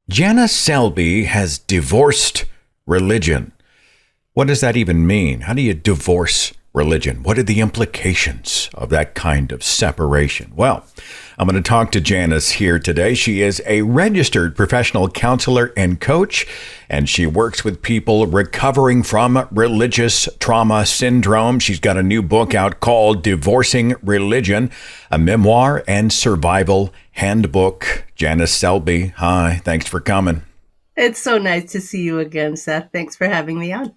Janice Selbie has divorced religion. What does that even mean? How do you divorce religion? What are the implications of that kind of separation? Well, I'm going to talk to Janice here today. She is a registered professional counselor and coach, and she works with people recovering from religious trauma syndrome. She's got a new book out called Divorcing Religion, a memoir and survival handbook. Janice Selbie, hi, thanks for coming. It's so nice to see you again, Seth. Thanks for having me on.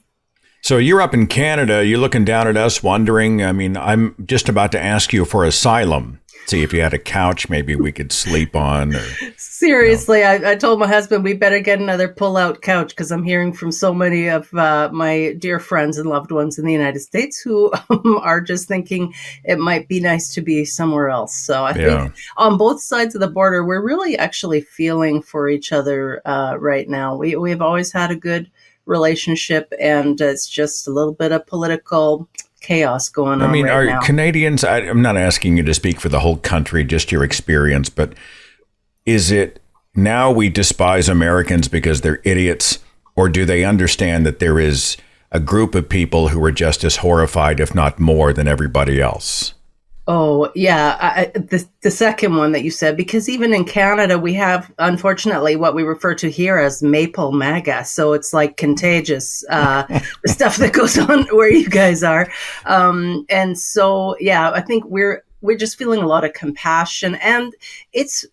So you're up in Canada, you're looking down at us wondering, I'm just about to ask you for asylum. See if you had a couch maybe we could sleep on. Seriously, I told my husband we better get another pull-out couch because I'm hearing from so many of my dear friends and loved ones in the United States who are just thinking it might be nice to be somewhere else. So I think on both sides of the border, we're really actually feeling for each other right now. We've always had a good relationship, and it's just a little bit of political chaos going on right now. Are Canadians, I'm not asking you to speak for the whole country, just your experience, but is it now we despise Americans because they're idiots, or do they understand that there is a group of people who are just as horrified, if not more, than everybody else? Oh, yeah. The second one that you said, because even in Canada, we have, unfortunately, what we refer to here as maple MAGA. So it's like contagious, the stuff that goes on where you guys are. And so, yeah, I think we're just feeling a lot of compassion, and it's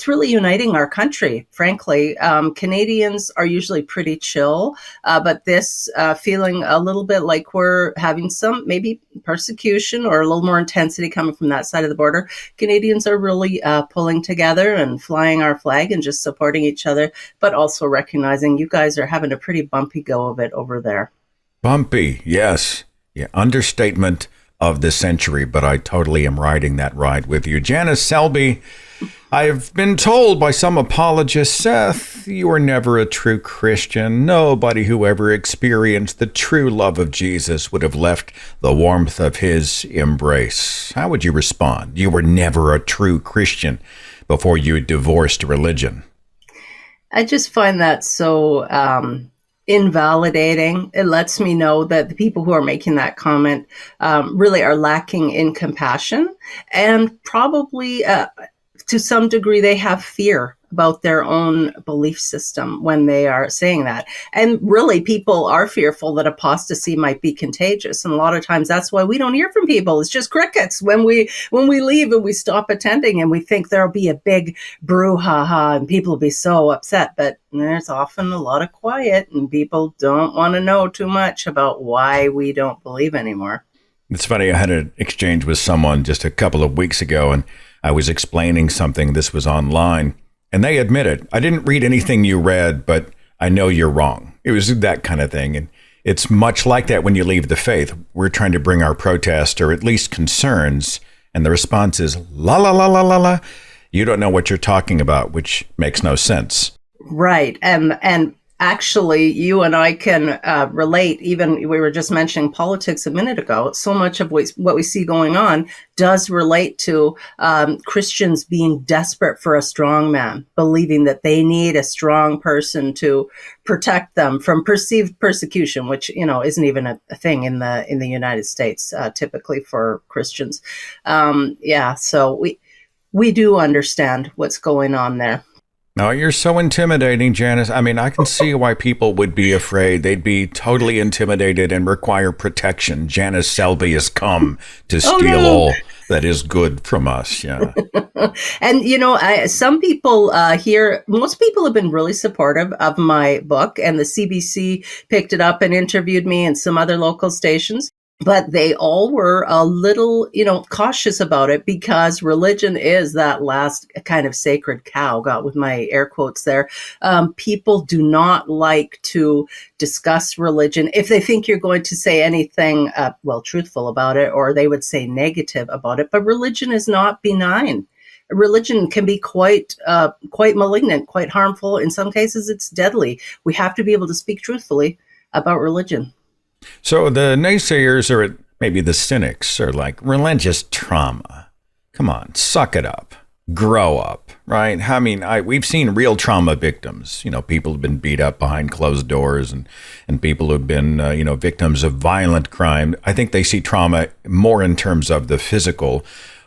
really uniting our country, frankly. Canadians are usually pretty chill, but this feeling a little bit like we're having some maybe persecution or a little more intensity coming from that side of the border. Canadians are really pulling together and flying our flag and just supporting each other, but also recognizing you guys are having a pretty bumpy go of it over there. Bumpy, yes. Yeah, understatement of the century, but I totally am riding that ride with you. Janice Selbie, I've been told by some apologists, Seth, you were never a true Christian. Nobody who ever experienced the true love of Jesus would have left the warmth of his embrace. How would you respond? You were never a true Christian before you divorced religion. I just find that so invalidating. It lets me know that the people who are making that comment really are lacking in compassion, and probably to some degree they have fear about their own belief system when they are saying that. And really, people are fearful that apostasy might be contagious. And a lot of times that's why we don't hear from people. It's just crickets when we leave and we stop attending, and we think there'll be a big brouhaha and people will be so upset. But there's often a lot of quiet, and people don't want to know too much about why we don't believe anymore. It's funny. I had an exchange with someone just a couple of weeks ago, and I was explaining something. This was online. And they admitted, I didn't read anything you read, but I know you're wrong. It was that kind of thing. And it's much like that when you leave the faith. We're trying to bring our protest, or at least concerns, and the response is, la, la, la, la, la, la. You don't know what you're talking about, which makes no sense. Right. And actually, you and I can relate. Even we were just mentioning politics a minute ago. So much of what we see going on does relate to Christians being desperate for a strong man, believing that they need a strong person to protect them from perceived persecution, which isn't even a thing in the United States typically for Christians. So we do understand what's going on there. No, you're so intimidating, Janice. I can see why people would be afraid. They'd be totally intimidated and require protection. Janice Selbie has come to steal all that is good from us. Yeah. And, some people here, most people have been really supportive of my book, and the CBC picked it up and interviewed me, and some other local stations. But they all were a little, cautious about it, because religion is that last kind of sacred cow, got with my air quotes there. People do not like to discuss religion if they think you're going to say anything, truthful about it, or they would say negative about it. But religion is not benign. Religion can be quite malignant, quite harmful. In some cases, it's deadly. We have to be able to speak truthfully about religion. So the naysayers, or maybe the cynics, are like, religious trauma. Come on, suck it up. grow up, right? I mean, we've seen real trauma victims. People have been beat up behind closed doors, and people who've been, victims of violent crime. I think they see trauma more in terms of the physical,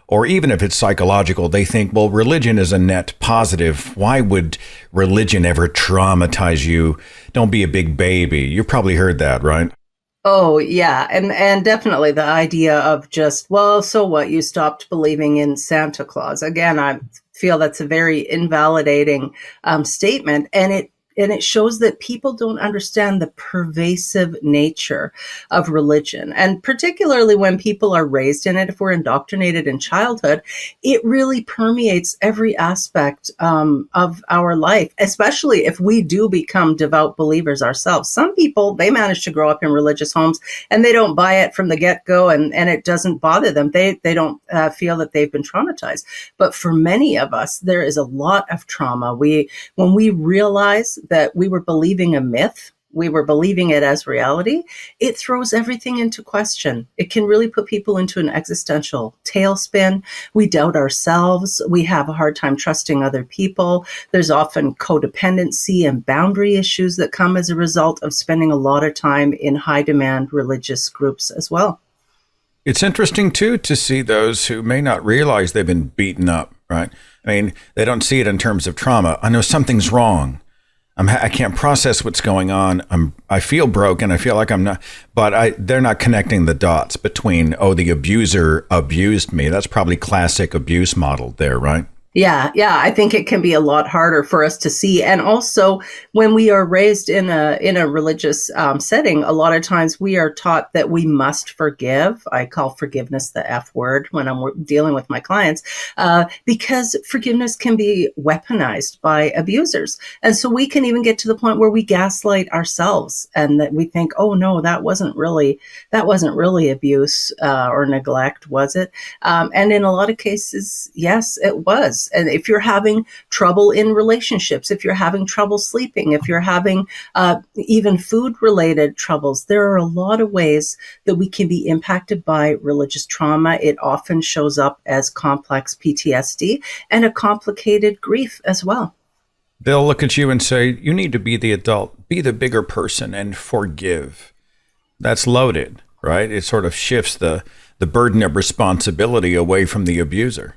or even if it's psychological. They think, well, religion is a net positive. Why would religion ever traumatize you? Don't be a big baby. You probably heard that, right? Oh, yeah. And definitely the idea of just, well, so what? You stopped believing in Santa Claus. Again, I feel that's a very invalidating statement. And it shows that people don't understand the pervasive nature of religion. And particularly when people are raised in it, if we're indoctrinated in childhood, it really permeates every aspect of our life, especially if we do become devout believers ourselves. Some people, they manage to grow up in religious homes and they don't buy it from the get-go, and it doesn't bother them. They don't feel that they've been traumatized. But for many of us, there is a lot of trauma. When we realize that we were believing a myth, we were believing it as reality, it throws everything into question. It can really put people into an existential tailspin. We doubt ourselves. We have a hard time trusting other people. There's often codependency and boundary issues that come as a result of spending a lot of time in high demand religious groups as well. It's interesting, too, to see those who may not realize they've been beaten up, right? I mean, they don't see it in terms of trauma. I know something's wrong. I can't process what's going on. I feel broken. I feel like I'm not, but they're not connecting the dots between, oh, the abuser abused me. That's probably classic abuse model there, right? Yeah, I think it can be a lot harder for us to see. And also, when we are raised in a religious setting, a lot of times we are taught that we must forgive. I call forgiveness the F word when I'm dealing with my clients, because forgiveness can be weaponized by abusers. And so we can even get to the point where we gaslight ourselves, and that we think, oh no, that wasn't really abuse or neglect, was it? And in a lot of cases, yes, it was. And if you're having trouble in relationships, if you're having trouble sleeping, if you're having even food-related troubles, there are a lot of ways that we can be impacted by religious trauma. It often shows up as complex PTSD and a complicated grief as well. They'll look at you and say, you need to be the adult, be the bigger person and forgive. That's loaded, right? It sort of shifts the burden of responsibility away from the abuser.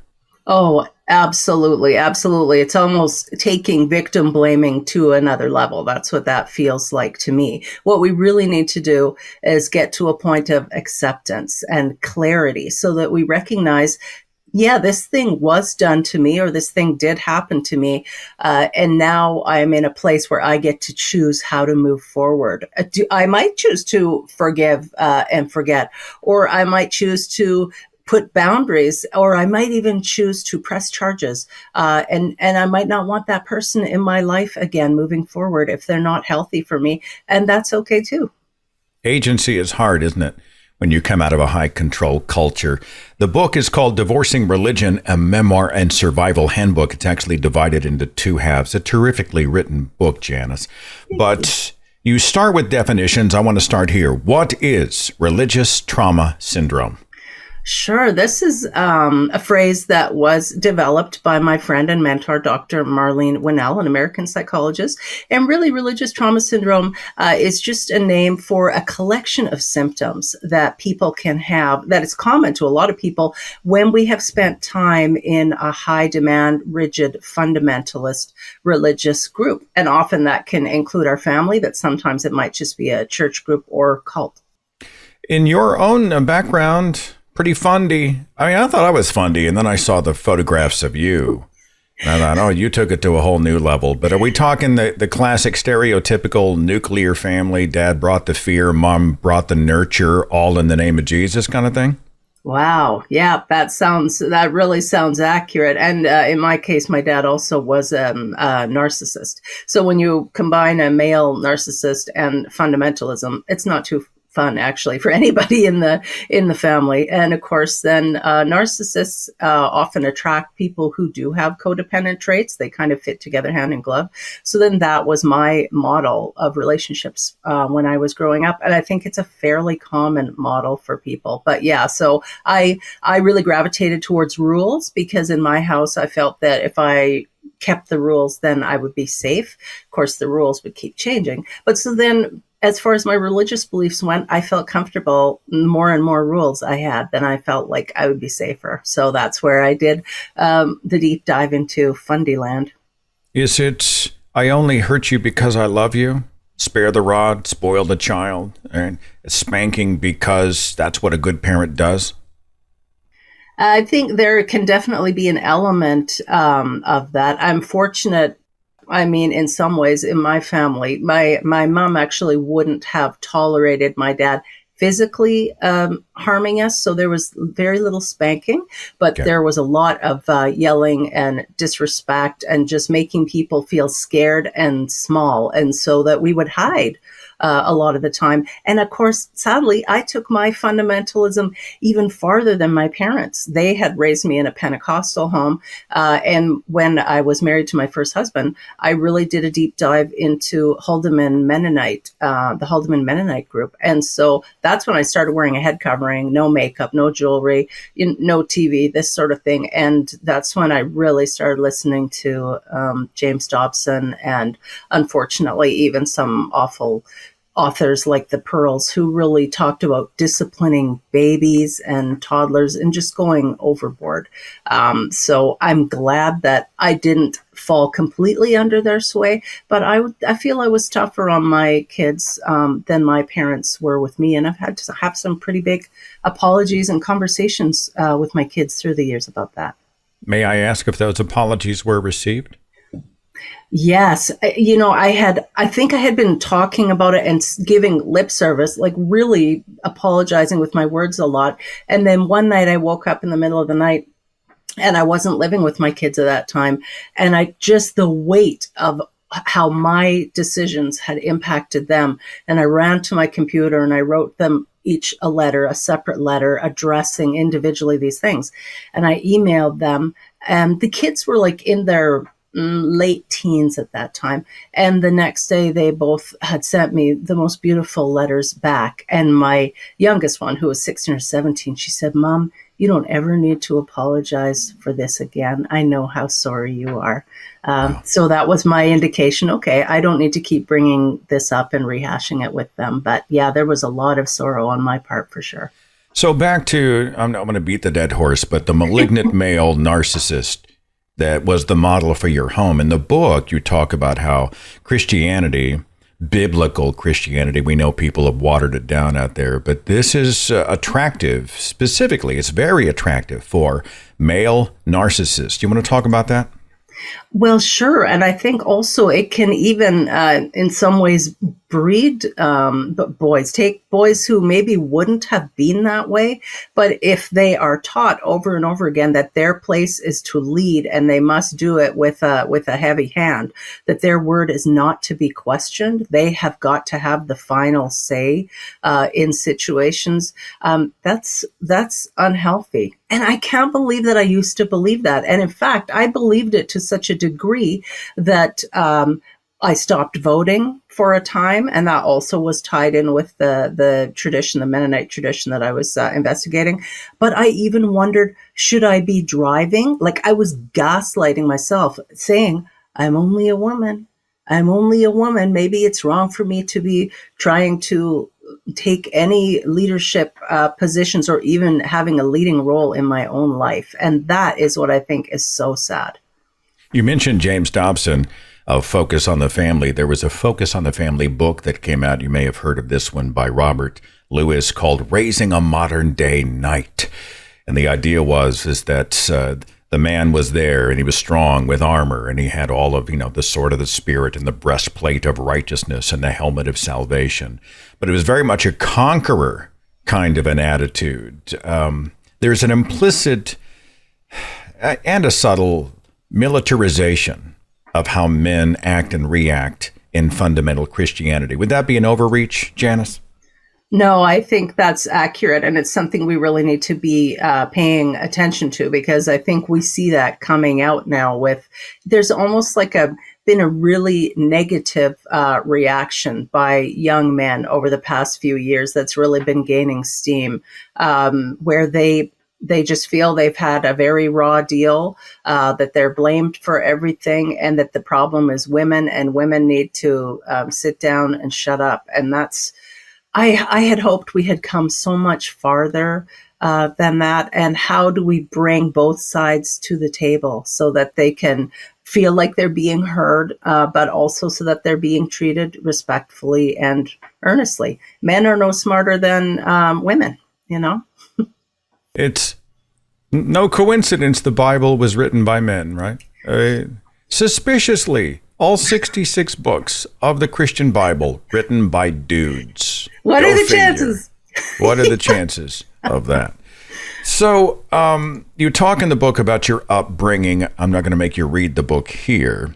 Oh, absolutely. Absolutely. It's almost taking victim blaming to another level. That's what that feels like to me. What we really need to do is get to a point of acceptance and clarity so that we recognize, yeah, this thing was done to me, or this thing did happen to me. And now I'm in a place where I get to choose how to move forward. I might choose to forgive and forget, or I might choose to put boundaries, or I might even choose to press charges. And I might not want that person in my life again moving forward if they're not healthy for me. And that's okay too. Agency is hard, isn't it? When you come out of a high control culture. The book is called Divorcing Religion, a Memoir and Survival Handbook. It's actually divided into two halves. A terrifically written book, Janice. But you start with definitions. I want to start here. What is religious trauma syndrome? Sure. This is a phrase that was developed by my friend and mentor, Dr. Marlene Winnell, an American psychologist. And really, religious trauma syndrome is just a name for a collection of symptoms that people can have, that is common to a lot of people when we have spent time in a high demand, rigid, fundamentalist religious group. And often that can include our family, but sometimes it might just be a church group or cult. In your own background, pretty fundy. I mean, I thought I was fundy, and then I saw the photographs of you. And I thought, oh, you took it to a whole new level. But are we talking the classic stereotypical nuclear family, dad brought the fear, mom brought the nurture, all in the name of Jesus kind of thing? Wow. Yeah, that really sounds accurate. And in my case, my dad also was a narcissist. So when you combine a male narcissist and fundamentalism, it's not too fun actually for anybody in the family. And of course, then narcissists often attract people who do have codependent traits. They kind of fit together hand in glove. So then that was my model of relationships when I was growing up, and I think it's a fairly common model for people. But yeah, so I really gravitated towards rules because in my house I felt that if I kept the rules, then I would be safe. Of course, the rules would keep changing. But so then, as far as my religious beliefs went, I felt comfortable. More and more rules I had, then I felt like I would be safer. So that's where I did the deep dive into Fundyland. Is it, I only hurt you because I love you? Spare the rod, spoil the child, and spanking because that's what a good parent does? I think there can definitely be an element of that. I'm fortunate. I mean, in some ways, in my family, my mom actually wouldn't have tolerated my dad physically harming us. So there was very little spanking, but Okay. there was a lot of yelling and disrespect and just making people feel scared and small. And so that we would hide a lot of the time. And of course, sadly, I took my fundamentalism even farther than my parents. They had raised me in a Pentecostal home. And when I was married to my first husband, I really did a deep dive into Haldeman Mennonite, the Haldeman Mennonite group. And so that's when I started wearing a head covering, no makeup, no jewelry, no TV, this sort of thing. And that's when I really started listening to James Dobson and unfortunately even some awful authors like the Pearls who really talked about disciplining babies and toddlers and just going overboard. So I'm glad that I didn't fall completely under their sway, but I feel I was tougher on my kids than my parents were with me. And I've had to have some pretty big apologies and conversations with my kids through the years about that. May I ask if those apologies were received? Yes. I think I had been talking about it and giving lip service, like really apologizing with my words a lot. And then one night I woke up in the middle of the night and I wasn't living with my kids at that time. And the weight of how my decisions had impacted them. And I ran to my computer and I wrote them each a letter, a separate letter addressing individually these things. And I emailed them, and the kids were like in their late teens at that time. And the next day they both had sent me the most beautiful letters back. And my youngest one, who was 16 or 17, she said, "Mom, you don't ever need to apologize for this again. I know how sorry you are." Wow. So that was my indication. Okay, I don't need to keep bringing this up and rehashing it with them. But yeah, there was a lot of sorrow on my part for sure. So back to, I'm not going to beat the dead horse, but the malignant male narcissist that was the model for your home. In the book, you talk about how Christianity, biblical Christianity, we know people have watered it down out there, but this is attractive. Specifically, it's very attractive for male narcissists. You want to talk about that? Well, sure. And I think also it can even, in some ways, breed boys. Take boys who maybe wouldn't have been that way, but if they are taught over and over again that their place is to lead and they must do it with a heavy hand, that their word is not to be questioned, they have got to have the final say in situations. That's unhealthy. And I can't believe that I used to believe that. And in fact, I believed it to such a degree that I stopped voting for a time. And that also was tied in with the tradition, the Mennonite tradition that I was investigating. But I even wondered, should I be driving? Like I was gaslighting myself, saying, I'm only a woman. I'm only a woman. Maybe it's wrong for me to be trying to take any leadership positions or even having a leading role in my own life. And that is what I think is so sad. You mentioned James Dobson of Focus on the Family. There was a Focus on the Family book that came out. You may have heard of this one by Robert Lewis called Raising a Modern Day Knight. And the idea is that the man was there and he was strong with armor and he had all of, the sword of the Spirit and the breastplate of righteousness and the helmet of salvation. But it was very much a conqueror kind of an attitude. There's an implicit and a subtle militarization of how men act and react in fundamental Christianity. Would that be an overreach, Janice? No, I think that's accurate. And it's something we really need to be paying attention to, because I think we see that coming out now with, there's almost like been a really negative reaction by young men over the past few years that's really been gaining steam, where they just feel they've had a very raw deal, that they're blamed for everything, and that the problem is women, and women need to sit down and shut up. And I had hoped we had come so much farther than that. And how do we bring both sides to the table so that they can feel like they're being heard, but also so that they're being treated respectfully and earnestly? Men are no smarter than women, you know? It's no coincidence the Bible was written by men, right? Suspiciously, all 66 books of the Christian Bible written by dudes. What are the chances? What are the chances of that? So you talk in the book about your upbringing. I'm not going to make you read the book here,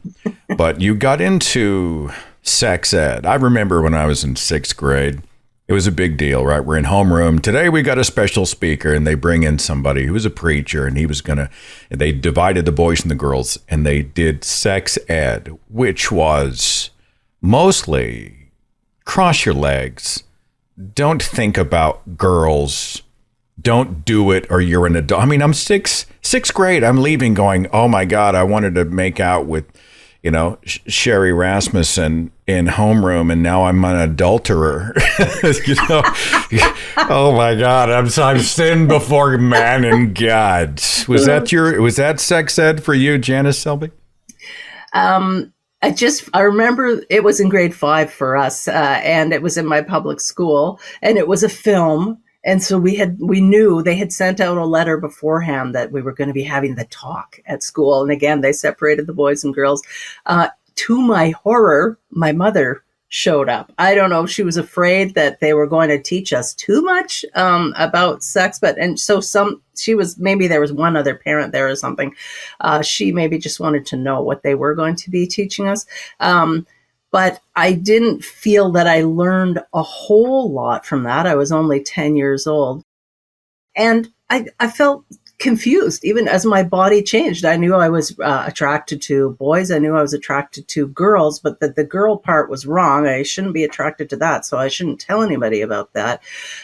but you got into sex ed. I remember when I was in 6th grade, it was a big deal, right? We're in homeroom. Today we got a special speaker, and they bring in somebody who was a preacher, and they divided the boys and the girls, and they did sex ed, which was mostly cross your legs. Don't think about girls. Don't do it, or you're an adult. I mean, I'm sixth grade. I'm leaving going, oh my God, I wanted to make out with, Sherry Rasmussen in homeroom, and now I'm an adulterer. Oh my God, I've sinned before man and God. Was that sex ed for you, Janice Selbie? I remember it was in grade 5 for us, and it was in my public school, and it was a film. And so we knew they had sent out a letter beforehand that we were going to be having the talk at school. And again, they separated the boys and girls. To my horror, my mother showed up. I don't know if she was afraid that they were going to teach us too much about sex, maybe there was one other parent there or something. She maybe just wanted to know what they were going to be teaching us. But I didn't feel that I learned a whole lot from that. I was only 10 years old. And I felt confused, even as my body changed. I knew I was attracted to boys. I knew I was attracted to girls, but the girl part was wrong. I shouldn't be attracted to that, so I shouldn't tell anybody about that.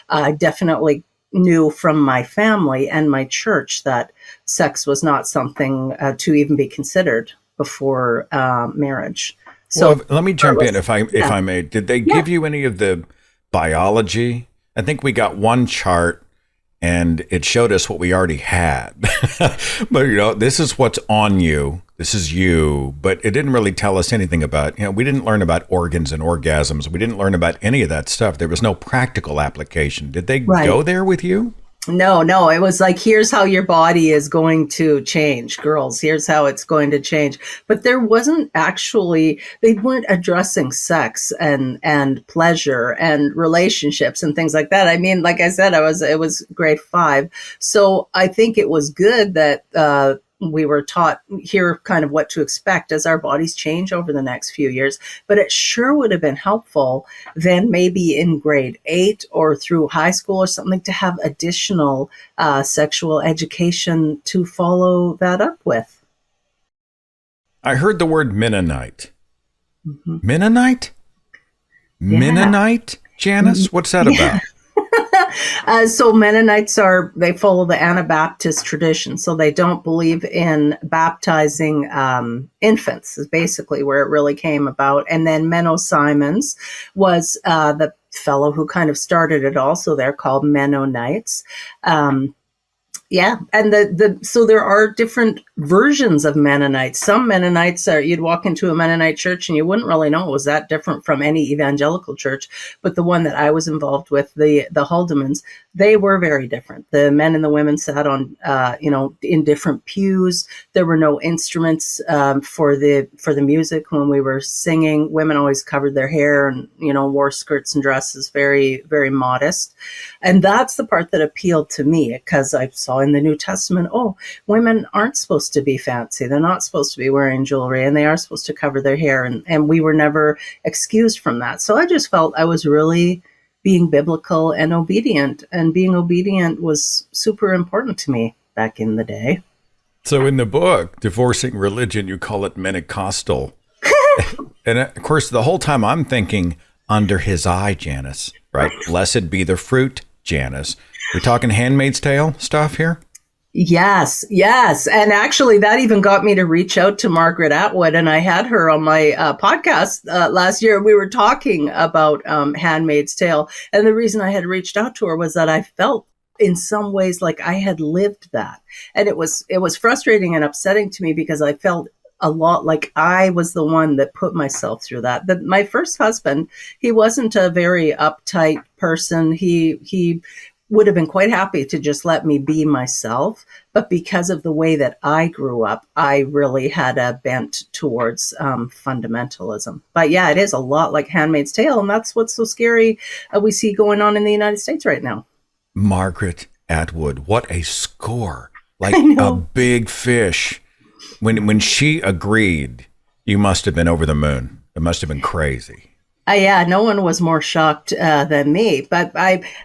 I definitely knew from my family and my church that sex was not something to even be considered before marriage. So well, let me jump in if I may. Did they give you any of the biology? I think we got one chart and it showed us what we already had. But this is what's on you. This is you. But it didn't really tell us anything about, we didn't learn about organs and orgasms. We didn't learn about any of that stuff. There was no practical application. Did they go there with you? No, it was like, here's how your body is going to change, girls. Here's how it's going to change. But there wasn't they weren't addressing sex and pleasure and relationships and things like that. I mean, like I said, it was grade 5. So I think it was good that, we were taught here kind of what to expect as our bodies change over the next few years. But it sure would have been helpful then, maybe in grade 8 or through high school or something, to have additional sexual education to follow that up with. I heard the word Mennonite. Mm-hmm. Mennonite? Yeah. Mennonite, Janice? What's that about? So Mennonites they follow the Anabaptist tradition. So they don't believe in baptizing infants, is basically where it really came about. And then Menno Simons was the fellow who kind of started it all. So they're called Mennonites. Yeah. And so there are different versions of Mennonites. Some Mennonites you'd walk into a Mennonite church and you wouldn't really know it was that different from any evangelical church. But the one that I was involved with, the Haldemans, they were very different. The men and the women sat on, in different pews. There were no instruments for the music when we were singing. Women always covered their hair and, wore skirts and dresses, very, very modest. And that's the part that appealed to me, because I saw in the New Testament, women aren't supposed to be fancy. They're not supposed to be wearing jewelry, and they are supposed to cover their hair. And we were never excused from that. So I just felt I was really being biblical and obedient. And being obedient was super important to me back in the day. So in the book, Divorcing Religion, you call it Mennocostal. And of course, the whole time I'm thinking, under his eye, Janice, right? Blessed be the fruit, Janice. We're talking Handmaid's Tale stuff here? Yes, yes. And actually, that even got me to reach out to Margaret Atwood. And I had her on my podcast last year. We were talking about Handmaid's Tale. And the reason I had reached out to her was that I felt in some ways like I had lived that. And it was frustrating and upsetting to me because I felt a lot like I was the one that put myself through that. But my first husband, he wasn't a very uptight person. He would have been quite happy to just let me be myself. But because of the way that I grew up, I really had a bent towards fundamentalism. But yeah, it is a lot like Handmaid's Tale. And that's what's so scary we see going on in the United States right now. Margaret Atwood, what a score. Like a big fish. When she agreed, you must have been over the moon. It must have been crazy. Yeah, no one was more shocked than me. But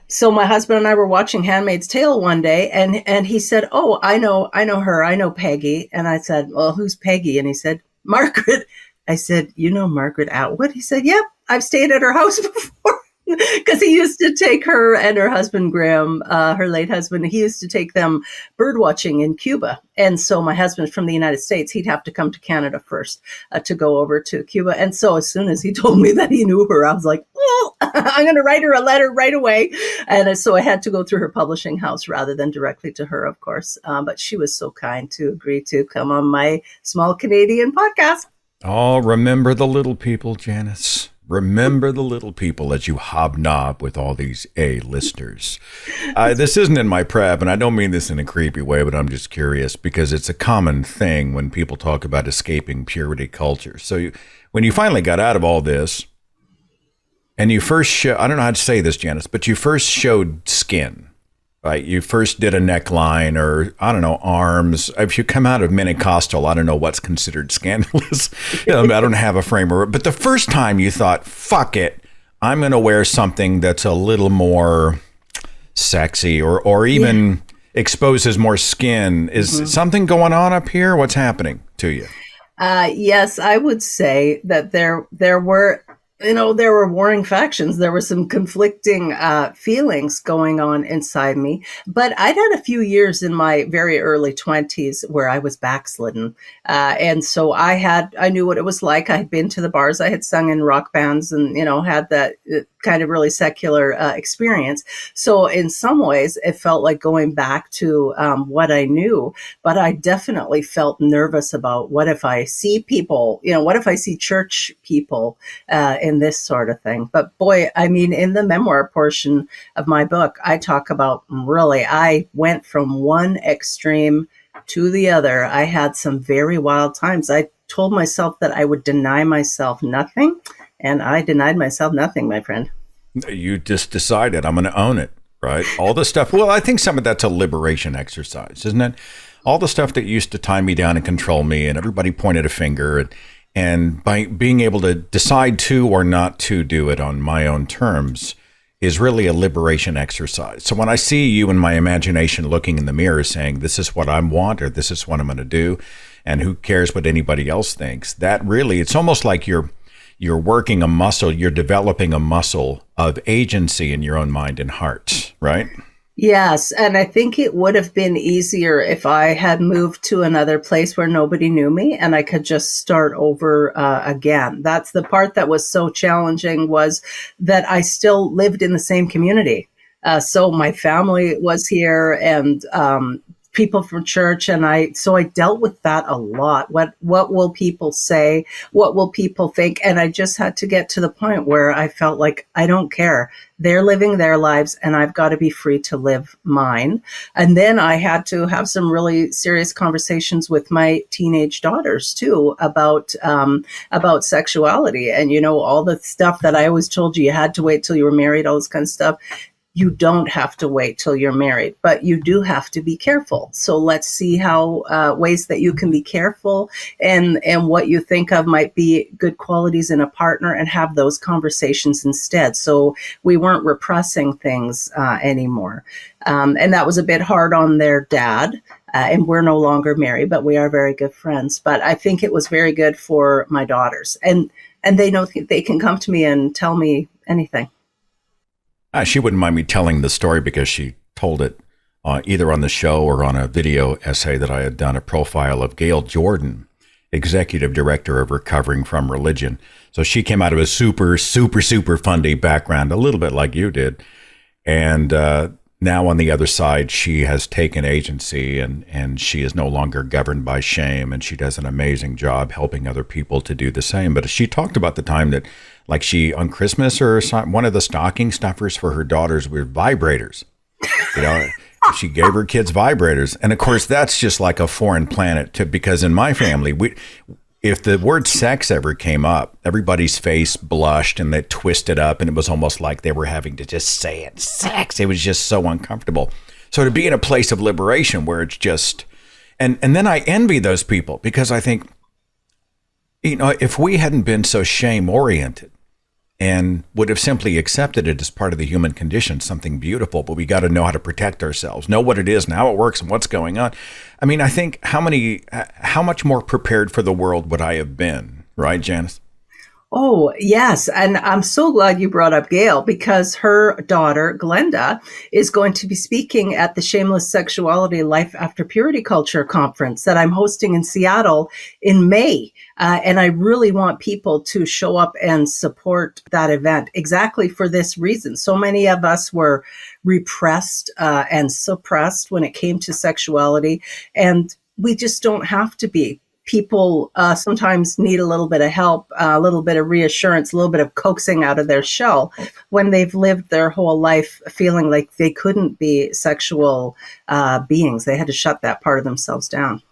so my husband and I were watching Handmaid's Tale one day, and he said, "Oh, I know her. I know Peggy." And I said, "Well, who's Peggy?" And he said, "Margaret." I said, "You know Margaret Atwood?" He said, "Yep, I've stayed at her house before." Because he used to take her and her husband, Graham, her late husband, he used to take them bird watching in Cuba. And so my husband's from the United States. He'd have to come to Canada first to go over to Cuba. And so as soon as he told me that he knew her, I was like, well, I'm going to write her a letter right away. And so I had to go through her publishing house rather than directly to her, of course. But she was so kind to agree to come on my small Canadian podcast. Oh, remember the little people, Janice. Remember the little people as you hobnob with all these A-listers. This isn't in my prep, and I don't mean this in a creepy way, but I'm just curious because it's a common thing when people talk about escaping purity culture. So when you finally got out of all this, and you first I don't know how to say this, Janice, but you first showed skin, right? You first did a neckline or, I don't know, arms. If you come out of Mennocostal, I don't know what's considered scandalous. I don't have a framework. But the first time you thought, fuck it, I'm going to wear something that's a little more sexy or even exposes more skin. Is something going on up here? What's happening to you? Yes, I would say that there were... there were warring factions. There were some conflicting feelings going on inside me. But I'd had a few years in my very early 20s where I was backslidden. And so I knew what it was like. I had been to the bars. I had sung in rock bands and, had that kind of really secular experience. So in some ways, it felt like going back to what I knew. But I definitely felt nervous about what if I see people, what if I see church people in this sort of thing. But boy, I mean, in the memoir portion of my book, I talk about really, I went from one extreme to the other. I had some very wild times. I told myself that I would deny myself nothing, and I denied myself nothing, my friend. You just decided I'm going to own it, right? All the stuff. Well, I think some of that's a liberation exercise, isn't it? All the stuff that used to tie me down and control me, and everybody pointed a finger. And by being able to decide to or not to do it on my own terms is really a liberation exercise. So when I see you in my imagination looking in the mirror saying, this is what I want, or this is what I'm going to do, and who cares what anybody else thinks, that really, it's almost like you're working a muscle, you're developing a muscle of agency in your own mind and heart, right? Yes. And I think it would have been easier if I had moved to another place where nobody knew me and I could just start over again. That's the part that was so challenging, was that I still lived in the same community. So my family was here and people from church, and I dealt with that a lot. What will people say? What will people think? And I just had to get to the point where I felt like I don't care. They're living their lives and I've got to be free to live mine. And then I had to have some really serious conversations with my teenage daughters too about sexuality and, all the stuff that I always told you had to wait till you were married, all this kind of stuff. you don't have to wait till you're married, but you do have to be careful. So let's see how ways that you can be careful and what you think of might be good qualities in a partner, and have those conversations instead. So we weren't repressing things anymore. And that was a bit hard on their dad. And we're no longer married, but we are very good friends. But I think it was very good for my daughters. And they know they can come to me and tell me anything. She wouldn't mind me telling the story because she told it either on the show or on a video essay that I had done, a profile of Gail Jordan, executive director of Recovering from Religion. So she came out of a super, super, super fundy background, a little bit like you did. And now on the other side, she has taken agency and she is no longer governed by shame. And she does an amazing job helping other people to do the same. But she talked about the time that, like, she on Christmas or one of the stocking stuffers for her daughters were vibrators. You know, she gave her kids vibrators. And of course, that's just like a foreign planet because in my family, if the word sex ever came up, everybody's face blushed and they twisted up, and it was almost like they were having to just say it, sex. It was just so uncomfortable. So to be in a place of liberation where it's just, and then I envy those people, because I think, you know, if we hadn't been so shame oriented and would have simply accepted it as part of the human condition, something beautiful, but we got to know how to protect ourselves, know what it is and how it works and what's going on. I mean, I think how much more prepared for the world would I have been, right, Janice? Oh, yes. And I'm so glad you brought up Gail, because her daughter, Glenda, is going to be speaking at the Shameless Sexuality Life After Purity Culture conference that I'm hosting in Seattle in May. And I really want people to show up and support that event exactly for this reason. So many of us were repressed and suppressed when it came to sexuality, and we just don't have to be. People sometimes need a little bit of help, a little bit of reassurance, a little bit of coaxing out of their shell when they've lived their whole life feeling like they couldn't be sexual beings. They had to shut that part of themselves down.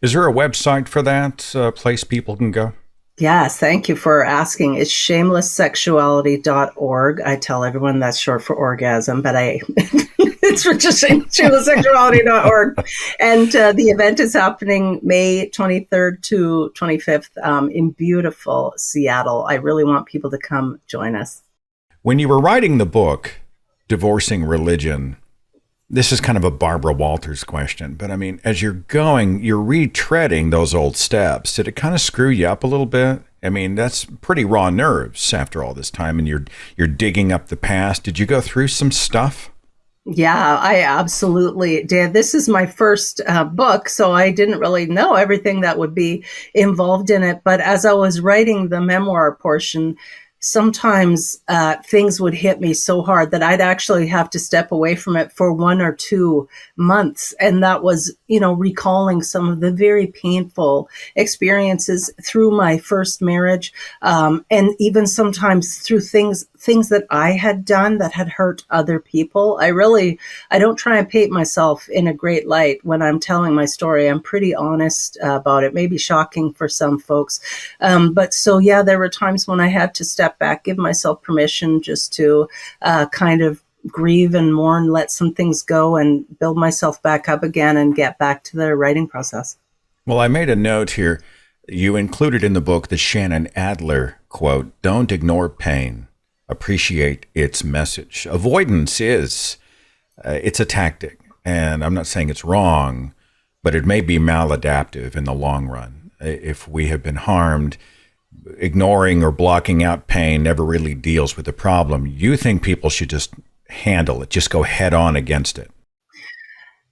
Is there a website for that, place people can go? Yes, thank you for asking. It's shamelesssexuality.org. I tell everyone that's short for orgasm, but it's for just shamelesssexuality.org. And the event is happening May 23rd to 25th in beautiful Seattle. I really want people to come join us. When you were writing the book, Divorcing Religion, this is kind of a Barbara Walters question, but I mean, as you're going, you're retreading those old steps. Did it kind of screw you up a little bit? I mean, that's pretty raw nerves after all this time, and you're digging up the past. Did you go through some stuff? Yeah, I absolutely did. This is my first book, so I didn't really know everything that would be involved in it. But as I was writing the memoir portion, sometimes things would hit me so hard that I'd actually have to step away from it for 1 or 2 months. And that was, recalling some of the very painful experiences through my first marriage. And even sometimes through things that I had done that had hurt other people. I don't try and paint myself in a great light when I'm telling my story. I'm pretty honest about it. Maybe shocking for some folks. But so, yeah, there were times when I had to step back, give myself permission just to kind of grieve and mourn, let some things go and build myself back up again and get back to the writing process. Well, I made a note here. You included in the book the Shannon Adler quote, "Don't ignore pain. Appreciate its message." Avoidance is, it's a tactic. And I'm not saying it's wrong, but it may be maladaptive in the long run. If we have been harmed, ignoring or blocking out pain never really deals with the problem. You think people should just handle it, just go head on against it?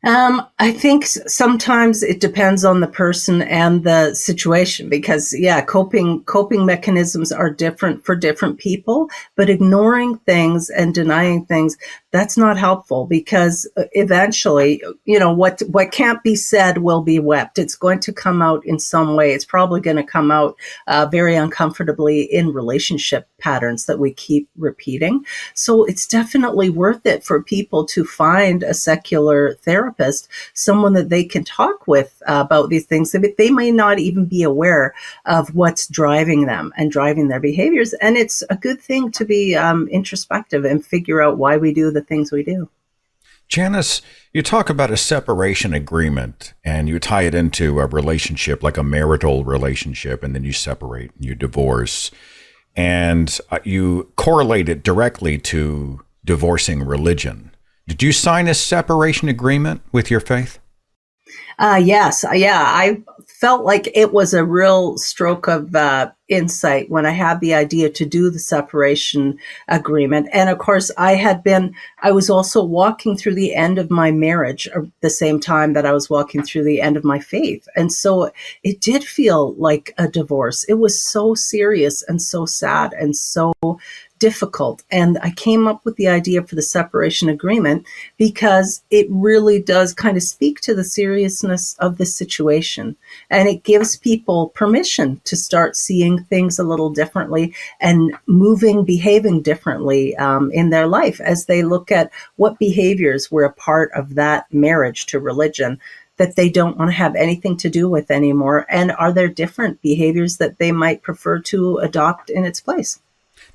I think sometimes it depends on the person and the situation, because coping mechanisms are different for different people, but ignoring things and denying things, that's not helpful, because eventually, what can't be said will be wept. It's going to come out in some way. It's probably going to come out very uncomfortably in relationship patterns that we keep repeating. So it's definitely worth it for people to find a secular therapist therapist, someone that they can talk with about these things. They may not even be aware of what's driving them and driving their behaviors. And it's a good thing to be introspective and figure out why we do the things we do. Janice, you talk about a separation agreement and you tie it into a relationship, like a marital relationship, and then you separate and you divorce. And you correlate it directly to divorcing religion. Did you sign a separation agreement with your faith? Yes. Yeah. I felt like it was a real stroke of insight when I had the idea to do the separation agreement. And of course, I was also walking through the end of my marriage at the same time that I was walking through the end of my faith. And so it did feel like a divorce. It was so serious and so sad and so difficult. And I came up with the idea for the separation agreement because it really does kind of speak to the seriousness of the situation. And it gives people permission to start seeing things a little differently and behaving differently in their life as they look at what behaviors were a part of that marriage to religion that they don't want to have anything to do with anymore. And are there different behaviors that they might prefer to adopt in its place?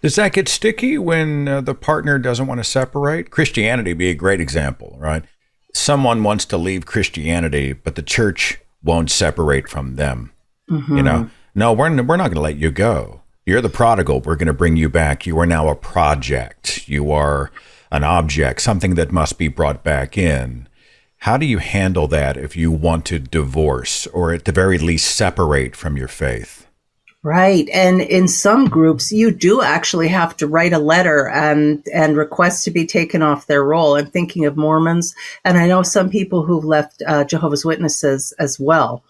Does that get sticky when the partner doesn't want to separate? Christianity would be a great example, right? Someone wants to leave Christianity, but the church won't separate from them. Mm-hmm. You know, no, we're not going to let you go. You're the prodigal. We're going to bring you back. You are now a project. You are an object, something that must be brought back in. How do you handle that if you want to divorce or at the very least separate from your faith? Right. And in some groups, you do actually have to write a letter and request to be taken off their roll. I'm thinking of Mormons, and I know some people who've left Jehovah's Witnesses as well.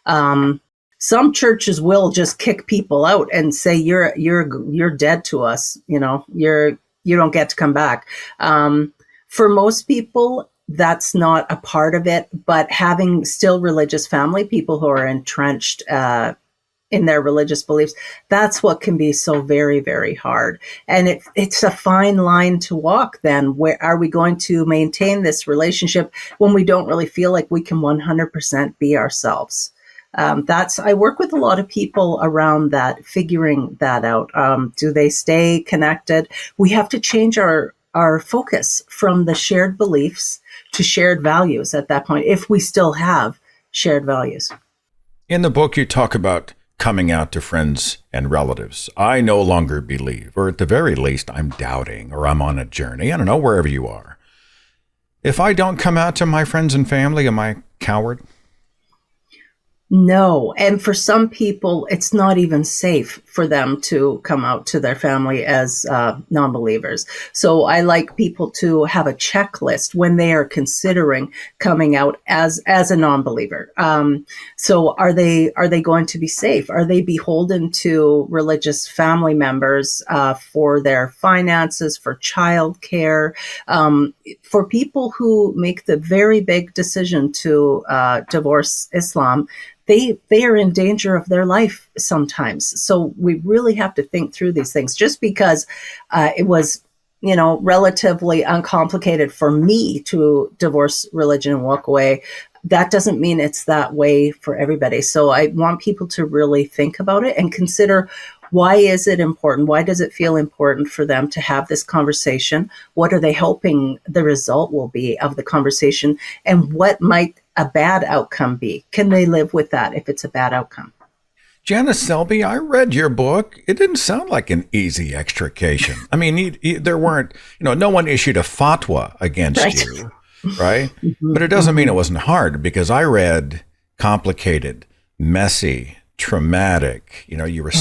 Some churches will just kick people out and say, you're dead to us. You know, you don't get to come back. For most people, that's not a part of it, but having still religious family, people who are entrenched in their religious beliefs, that's what can be so very, very hard. And it's a fine line to walk then. Where are we going to maintain this relationship when we don't really feel like we can 100% be ourselves? I work with a lot of people around that, figuring that out. Do they stay connected? We have to change our focus from the shared beliefs to shared values at that point, if we still have shared values. In the book, you talk about coming out to friends and relatives. I no longer believe, or at the very least, I'm doubting, or I'm on a journey. I don't know, wherever you are. If I don't come out to my friends and family, am I a coward? No. And for some people, it's not even safe for them to come out to their family as non-believers. So I like people to have a checklist when they are considering coming out as a non-believer. So are they going to be safe? Are they beholden to religious family members for their finances, for childcare? For people who make the very big decision to divorce Islam, they are in danger of their life sometimes. So we really have to think through these things. Just because it was, relatively uncomplicated for me to divorce religion and walk away, that doesn't mean it's that way for everybody. So I want people to really think about it and consider, why is it important? Why does it feel important for them to have this conversation? What are they hoping the result will be of the conversation? And what might a bad outcome be? Can they live with that if it's a bad outcome? Janice Selbie, I read your book. It didn't sound like an easy extrication. I mean, there weren't, no one issued a fatwa against you, right? Mm-hmm. But it doesn't mean it wasn't hard, because I read complicated, messy, traumatic. You were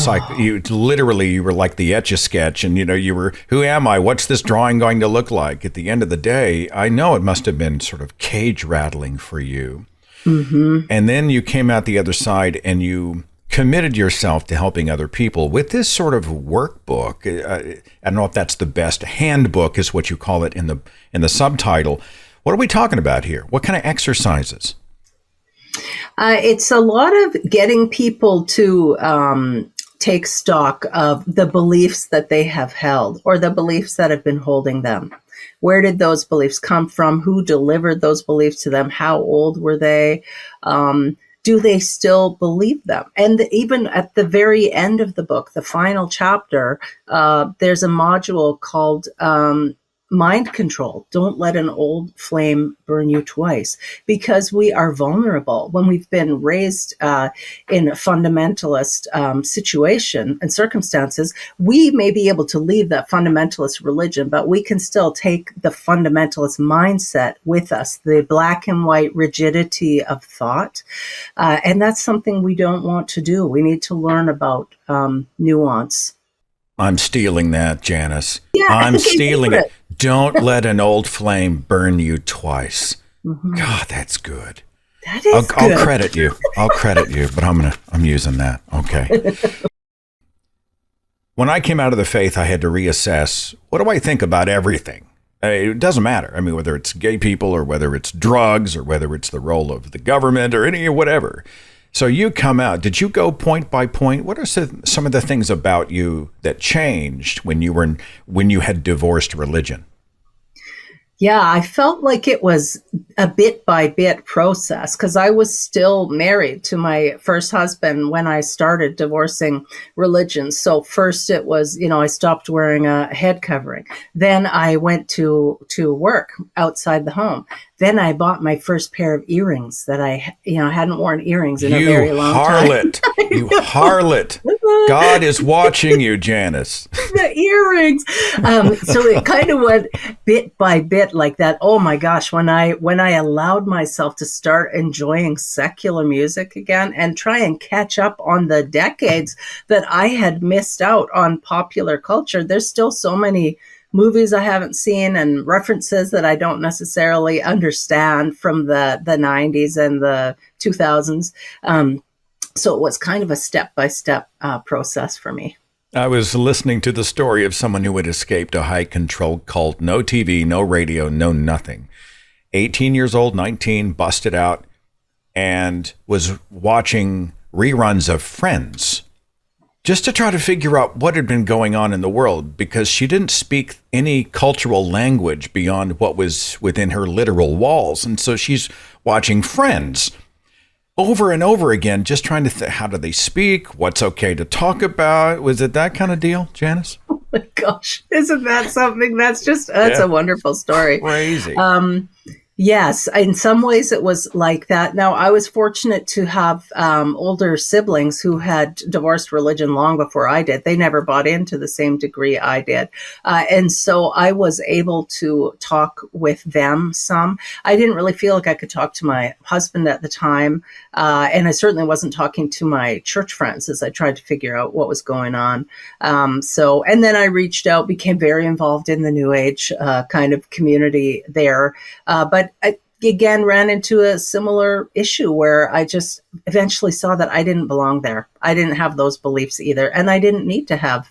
you were like the Etch-a-Sketch, and you were, who am I? What's this drawing going to look like? At the end of the day, I know it must have been sort of cage rattling for you. Mm-hmm. And then you came out the other side and you committed yourself to helping other people with this sort of workbook. I don't know if that's the best. Handbook is what you call it in the subtitle. What are we talking about here? What kind of exercises? It's a lot of getting people to take stock of the beliefs that they have held or the beliefs that have been holding them. Where did those beliefs come from? Who delivered those beliefs to them? How old were they? Do they still believe them? And even at the very end of the book, the final chapter, there's a module called mind control. Don't let an old flame burn you twice, because we are vulnerable when we've been raised in a fundamentalist situation and circumstances. We may be able to leave that fundamentalist religion, but we can still take the fundamentalist mindset with us, the black and white rigidity of thought. And that's something we don't want to do. We need to learn about nuance. I'm stealing that, Janice. Yeah, I'm stealing it. Don't let an old flame burn you twice. Mm-hmm. God, that's good. That is good. I'll credit you. But I'm using that. Okay. When I came out of the faith, I had to reassess, what do I think about everything? It doesn't matter. I mean, whether it's gay people or whether it's drugs or whether it's the role of the government or any whatever. So you come out. Did you go point by point? What are some of the things about you that changed when you had divorced religion? Yeah, I felt like it was a bit by bit process, because I was still married to my first husband when I started divorcing religion. So first it was, I stopped wearing a head covering. Then I went to work outside the home. Then I bought my first pair of earrings that I hadn't worn earrings in a very long time. You harlot. God is watching you, Janice. The earrings. So it kind of went bit by bit like that. Oh my gosh, when I allowed myself to start enjoying secular music again and try and catch up on the decades that I had missed out on popular culture, there's still so many movies I haven't seen and references that I don't necessarily understand from the 90s and the 2000s. So it was kind of a step-by-step process for me. I was listening to the story of someone who had escaped a high-control cult, no TV, no radio, no nothing. 18 years old, 19, busted out, and was watching reruns of Friends just to try to figure out what had been going on in the world, because she didn't speak any cultural language beyond what was within her literal walls. And so she's watching Friends over and over again, just trying to how do they speak? What's okay to talk about? Was it that kind of deal, Janice? Oh my gosh. Isn't that something? That's a wonderful story. Crazy. Yes, in some ways it was like that. Now, I was fortunate to have older siblings who had divorced religion long before I did. They never bought into the same degree I did. And so I was able to talk with them some. I didn't really feel like I could talk to my husband at the time. And I certainly wasn't talking to my church friends as I tried to figure out what was going on. And then I reached out, became very involved in the New Age kind of community there. But I, again, ran into a similar issue where I just eventually saw that I didn't belong there. I didn't have those beliefs either. And I didn't need to have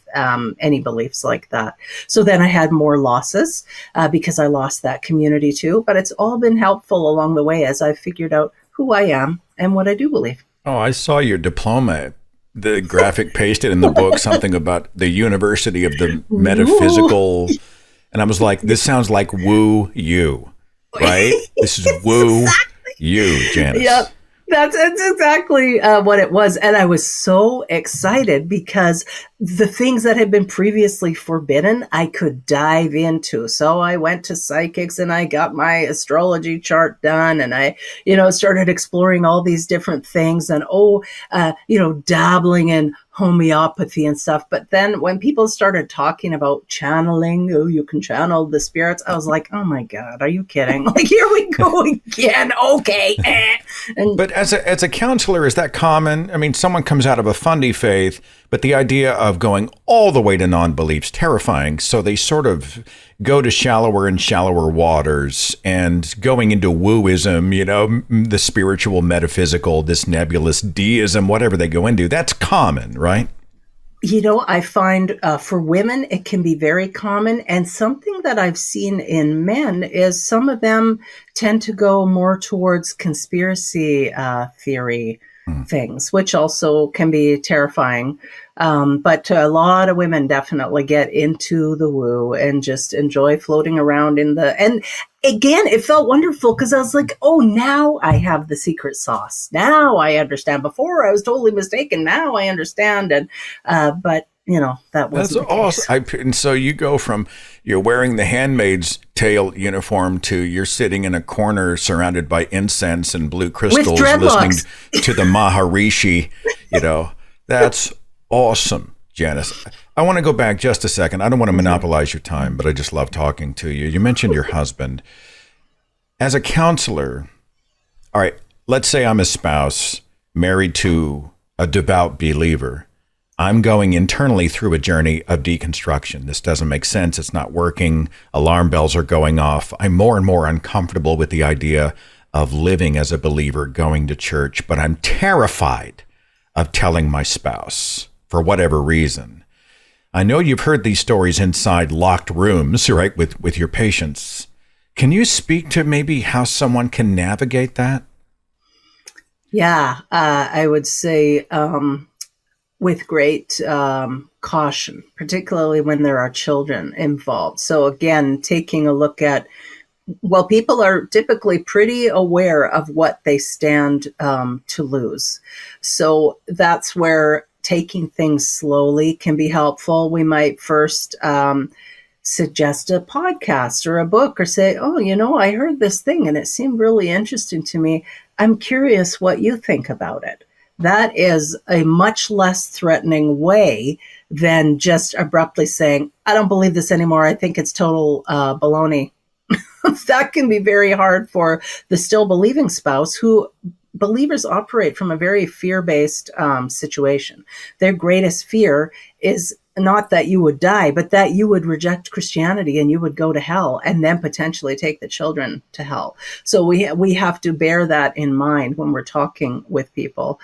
any beliefs like that. So then I had more losses because I lost that community too. But it's all been helpful along the way as I figured out who I am and what I do believe. Oh, I saw your diploma. The graphic pasted in the book, something about the University of the Metaphysical. And I was like, this sounds like woo you. Right? This is woo you, Janice. Yep. That's exactly what it was. And I was so excited because the things that had been previously forbidden, I could dive into. So I went to psychics and I got my astrology chart done. And I, started exploring all these different things and, dabbling in homeopathy and stuff. But then when people started talking about channeling, you can channel the spirits, I was like, oh my God, are you kidding? Like, here we go again. Okay. But as a counselor, is that common? I mean, someone comes out of a fundy faith, but the idea of going all the way to non-belief's terrifying. So they sort of go to shallower and shallower waters and going into wooism, the spiritual, metaphysical, this nebulous deism, whatever they go into. That's common, right? I find for women, it can be very common. And something that I've seen in men is some of them tend to go more towards conspiracy theory things, which also can be terrifying. But a lot of women definitely get into the woo and just enjoy floating around and again, it felt wonderful because I was like, oh, now I have the secret sauce. Now I understand. Before I was totally mistaken. Now I understand. And, but that wasn't the awesome. case. And so you go from you're wearing the Handmaid's Tale uniform to you're sitting in a corner surrounded by incense and blue crystals, listening to the Maharishi. That's awesome, Janice. I want to go back just a second. I don't want to monopolize your time, but I just love talking to you. You mentioned your husband. As a counselor, all right, let's say I'm a spouse married to a devout believer. I'm going internally through a journey of deconstruction. This doesn't make sense. It's not working. Alarm bells are going off. I'm more and more uncomfortable with the idea of living as a believer, going to church, but I'm terrified of telling my spouse for whatever reason. I know you've heard these stories inside locked rooms, right, with your patients. Can you speak to maybe how someone can navigate that? Yeah, I would say with great caution, particularly when there are children involved. So again, taking a look at, well, people are typically pretty aware of what they stand to lose. So that's where taking things slowly can be helpful. We might first suggest a podcast or a book or say, oh, I heard this thing and it seemed really interesting to me. I'm curious what you think about it. That is a much less threatening way than just abruptly saying, I don't believe this anymore. I think it's total baloney. That can be very hard for the still believing spouse who believers operate from a very fear-based situation. Their greatest fear is not that you would die, but that you would reject Christianity and you would go to hell and then potentially take the children to hell. So we have to bear that in mind when we're talking with people.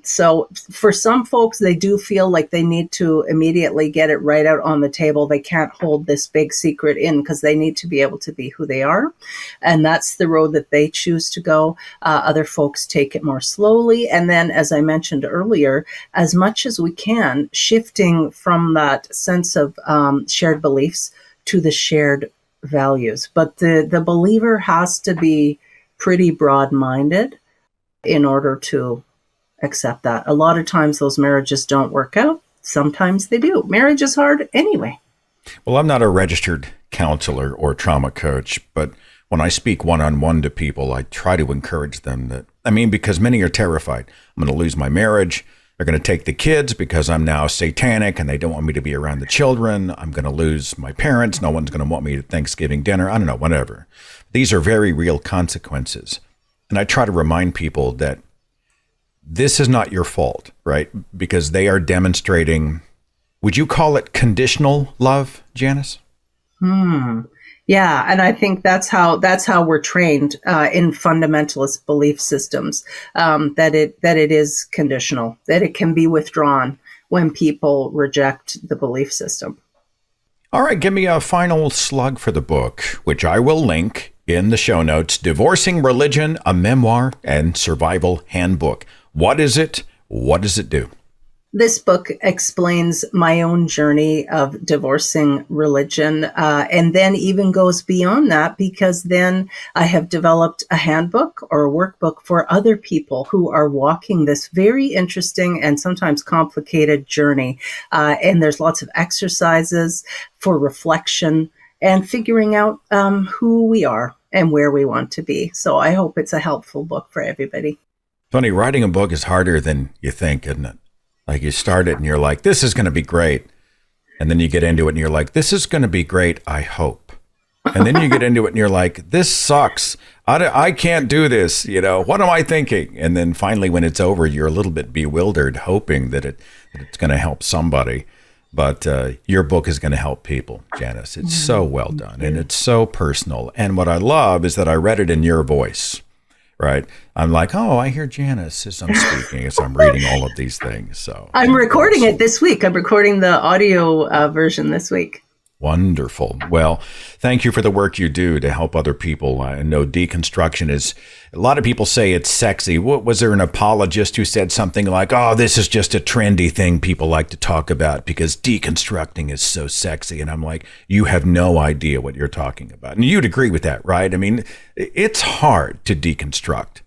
So for some folks, they do feel like they need to immediately get it right out on the table. They can't hold this big secret in because they need to be able to be who they are. And that's the road that they choose to go. Other folks take it more slowly. And then, as I mentioned earlier, as much as we can, shifting from that sense of shared beliefs to the shared values. But the believer has to be pretty broad-minded in order to accept that. A lot of times those marriages don't work out. Sometimes they do. Marriage is hard anyway. Well, I'm not a registered counselor or trauma coach, but when I speak one-on-one to people, I try to encourage them because many are terrified. I'm going to lose my marriage. They're going to take the kids because I'm now satanic and they don't want me to be around the children. I'm going to lose my parents. No one's going to want me at Thanksgiving dinner. I don't know, whatever. These are very real consequences. And I try to remind people that this is not your fault, right? Because they are demonstrating, would you call it conditional love, Janice? Yeah, and I think that's how we're trained in fundamentalist belief systems, that it is conditional, that it can be withdrawn when people reject the belief system. All right, give me a final slug for the book, which I will link in the show notes. Divorcing Religion, a Memoir and Survival Handbook. What is it? What does it do? This book explains my own journey of divorcing religion, and then even goes beyond that, because then I have developed a handbook or a workbook for other people who are walking this very interesting and sometimes complicated journey. And there's lots of exercises for reflection and figuring out who we are and where we want to be. So I hope it's a helpful book for everybody. Funny, writing a book is harder than you think, isn't it? Like you start it and you're like, this is going to be great. And then you get into it and you're like, this is going to be great, I hope. And then you get into it and you're like, this sucks. I can't do this. What am I thinking? And then finally, when it's over, you're a little bit bewildered, hoping that it's going to help somebody. But your book is going to help people, Janice. It's so well done and it's so personal. And what I love is that I read it in your voice. Right. I'm like, oh, I hear Janice as I'm speaking, as I'm reading all of these things. So I'm recording it this week. I'm recording the audio version this week. Wonderful. Well, thank you for the work you do to help other people. I know deconstruction is, a lot of people say it's sexy. What was there an apologist who said something like, oh, this is just a trendy thing people like to talk about because deconstructing is so sexy. And I'm like, you have no idea what you're talking about. And you'd agree with that, right? I mean, it's hard to deconstruct.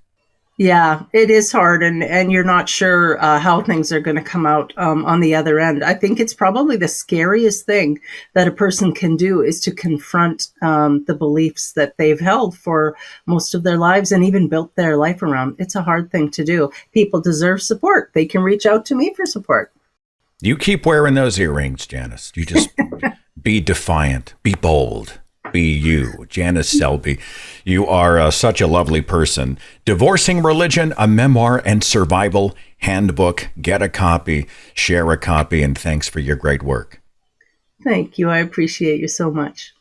Yeah, it is hard, and you're not sure how things are going to come out on the other end. I think it's probably the scariest thing that a person can do is to confront the beliefs that they've held for most of their lives and even built their life around. It's a hard thing to do. People deserve support. They can reach out to me for support. You keep wearing those earrings, Janice. You just be defiant, be bold. Be you, Janice Selbie. You are such a lovely person. Divorcing Religion, a memoir and survival handbook. Get a copy, share a copy, and thanks for your great work. Thank you. I appreciate you so much.